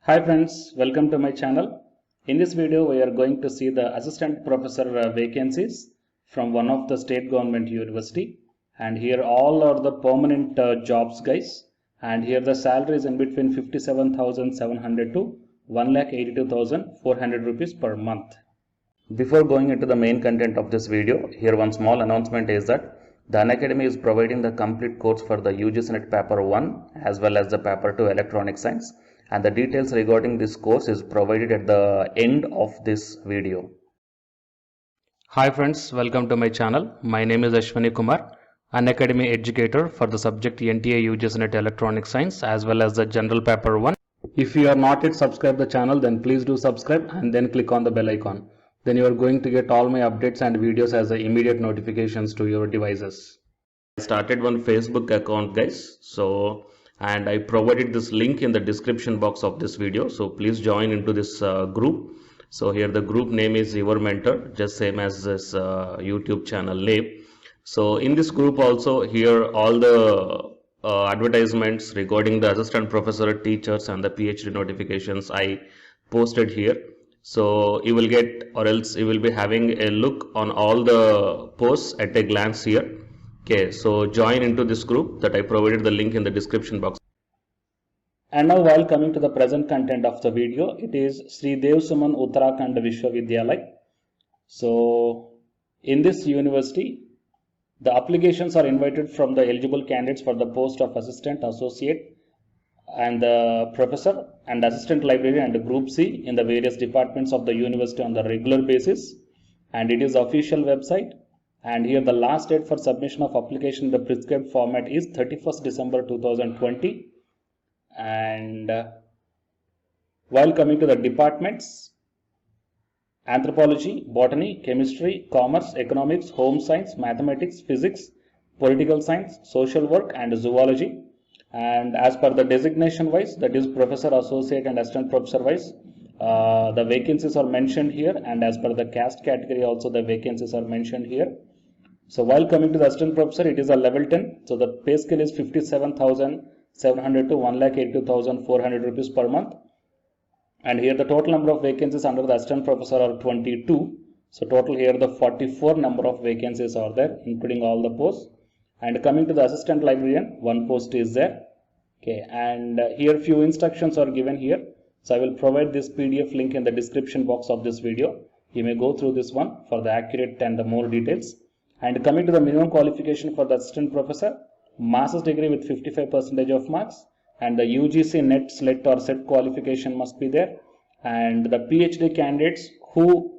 Hi friends, welcome to my channel. In this video, we are going to see the assistant professor vacancies from one of the state government university. And here all are the permanent jobs, guys. And here the salary is in between 57,700 to 1,82,400 rupees per month. Before going into the main content of this video, here one small announcement is that the Unacademy is providing the complete course for the UGC NET Paper 1 as well as the Paper 2 Electronic Science, and the details regarding this course is provided at the end of this video. Hi friends, welcome to my channel. My name is Ashwani Kumar, Unacademy educator for the subject NTA UGC NET Electronic Science as well as the General Paper 1. If you are not yet subscribed the channel, then please do subscribe and then click on the bell icon. Then you are going to get all my updates and videos as the immediate notifications to your devices. I started one Facebook account, guys. And I provided this link in the description box of this video. So please join into this group. So here the group name is Your Mentor, just same as this YouTube channel name. So in this group also, here all the advertisements regarding the assistant professor, teachers and the PhD notifications I posted here. So you will get, or else you will be having a look on all the posts at a glance here. Okay, so join into this group that I provided the link in the description box. And now while coming to the present content of the video, it is Sri Dev Suman Uttarakhand Vishwavidyalaya. So in this university, the applications are invited from the eligible candidates for the post of assistant, associate and the professor and assistant librarian and group C in the various departments of the university on the regular basis, and it is official website. And here the last date for submission of application in the prescribed format is 31st December 2020. And while coming to the departments, anthropology, botany, chemistry, commerce, economics, home science, mathematics, physics, political science, social work and zoology. And as per the designation wise, that is professor, associate and assistant professor wise, the vacancies are mentioned here, and as per the caste category also the vacancies are mentioned here. So while coming to the assistant professor, it is a level 10. So the pay scale is 57,700 to 1,82,400 rupees per month. And here the total number of vacancies under the assistant professor are 22. So total here the 44 number of vacancies are there, including all the posts. And coming to the assistant librarian, one post is there. Okay, and here few instructions are given here. So I will provide this PDF link in the description box of this video. You may go through this one for the accurate and the more details. And coming to the minimum qualification for the assistant professor, master's degree with 55% of marks, and the UGC NET, SLET or SET qualification must be there. And the PhD candidates who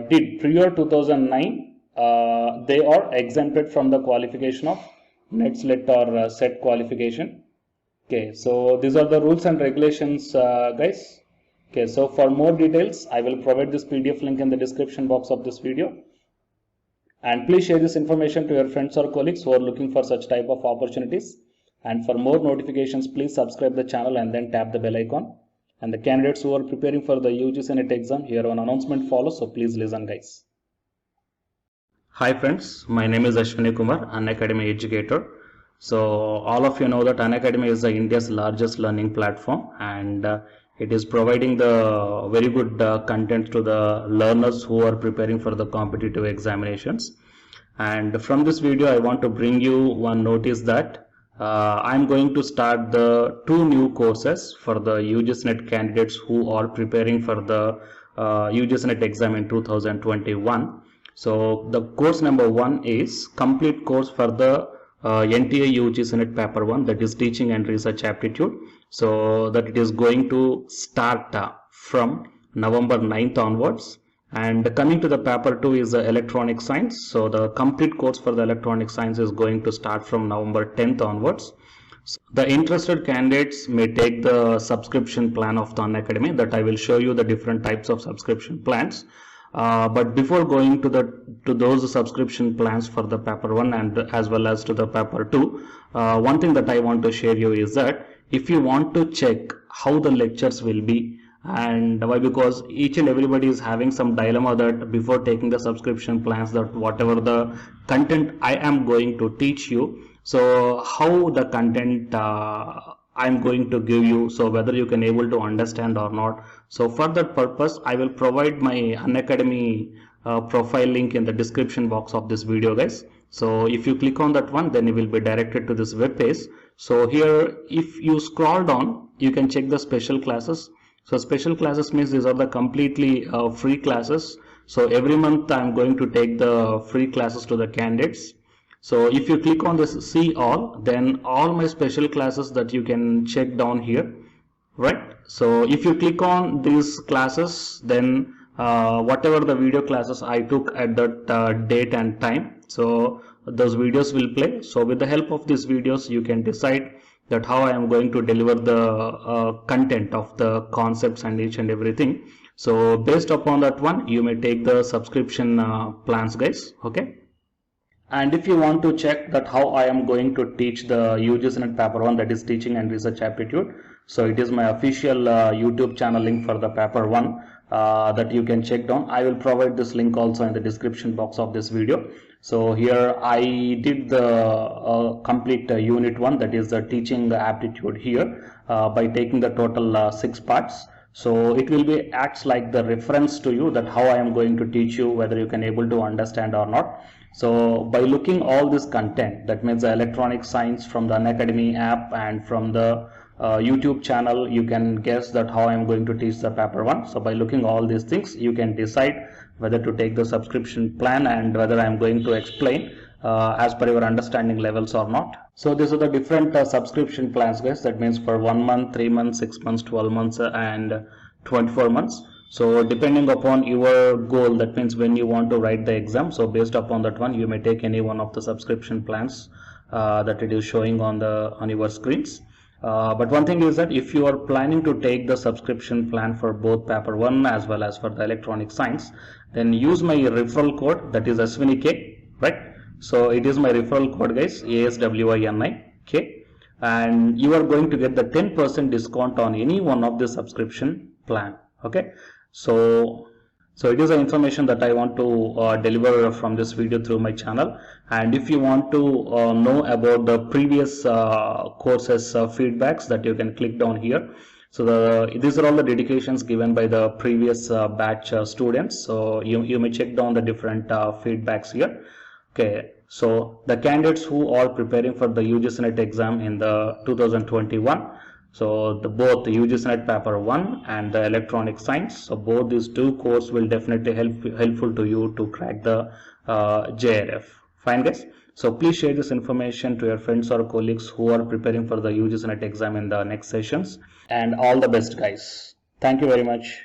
did prior 2009, they are exempted from the qualification of NET, SLET or SET qualification. Okay, so these are the rules and regulations, guys. Okay, so for more details, I will provide this PDF link in the description box of this video. And please share this information to your friends or colleagues who are looking for such type of opportunities. And for more notifications, please subscribe the channel and then tap the bell icon. And the candidates who are preparing for the UGC NET exam, here one announcement follows, so please listen, guys. Hi friends, my name is Ashwani Kumar, Unacademy educator. So all of you know that Unacademy is India's largest learning platform, and it is providing the very good content to the learners who are preparing for the competitive examinations. And from this video, I want to bring you one notice that I'm going to start the 2 new courses for the UGC NET candidates who are preparing for the UGC NET exam in 2021. So the course number 1 is complete course for the NTA UGC NET Paper 1, that is teaching and research aptitude. So that it is going to start from November 9th onwards. And coming to the paper 2 is the electronic science. So the complete course for the electronic science is going to start from November 10th onwards. So the interested candidates may take the subscription plan of the Unacademy, that I will show you the different types of subscription plans. But before going to those subscription plans for the paper 1 and as well as to the paper 2, one thing that I want to share you is that if you want to check how the lectures will be, and why, because each and everybody is having some dilemma that before taking the subscription plans, that whatever the content I am going to teach you, so how the content I'm going to give you, so whether you can able to understand or not. So for that purpose, I will provide my Unacademy profile link in the description box of this video, guys. So if you click on that one, then you will be directed to this web page. So here, if you scroll down, you can check the special classes. So special classes means these are the completely free classes. So every month I'm going to take the free classes to the candidates. So if you click on this see all, then all my special classes that you can check down here, right? So if you click on these classes, then whatever the video classes I took at that date and time, so those videos will play. So with the help of these videos, you can decide that how I am going to deliver the content of the concepts and each and everything. So based upon that one, you may take the subscription plans, guys. Okay. And if you want to check that how I am going to teach the UGC NET paper 1, that is teaching and research aptitude, so it is my official YouTube channel link for the paper 1 that you can check down. I will provide this link also in the description box of this video. So here I did the complete unit 1, that is the teaching aptitude here by taking the total 6 parts. So it will be acts like the reference to you that how I am going to teach you, whether you can able to understand or not. So by looking all this content, that means the electronic science from the Unacademy app and from the YouTube channel, you can guess that how I am going to teach the paper 1. So by looking all these things, you can decide whether to take the subscription plan and whether I am going to explain as per your understanding levels or not. So these are the different subscription plans, guys. That means for 1 month, 3 months, 6 months, 12 months and 24 months. So depending upon your goal, that means when you want to write the exam, so based upon that one, you may take any one of the subscription plans that it is showing on your screens. But one thing is that if you are planning to take the subscription plan for both paper 1 as well as for the electronic science, then use my referral code, that is ASWINIK, right? So it is my referral code, guys, ASWINIK, and you are going to get the 10% discount on any one of the subscription plan. Okay, so it is the information that I want to deliver from this video through my channel. And if you want to know about the previous courses feedbacks, that you can click down here. So these are all the dedications given by the previous batch students. So you may check down the different feedbacks here. Okay, so the candidates who are preparing for the UGC NET exam in the 2021, so both the UGC NET paper 1 and the electronic science, so both these two courses will definitely helpful to you to crack the JRF. Fine, guys. So please share this information to your friends or colleagues who are preparing for the UGC NET exam in the next sessions. And all the best, guys. Thank you very much.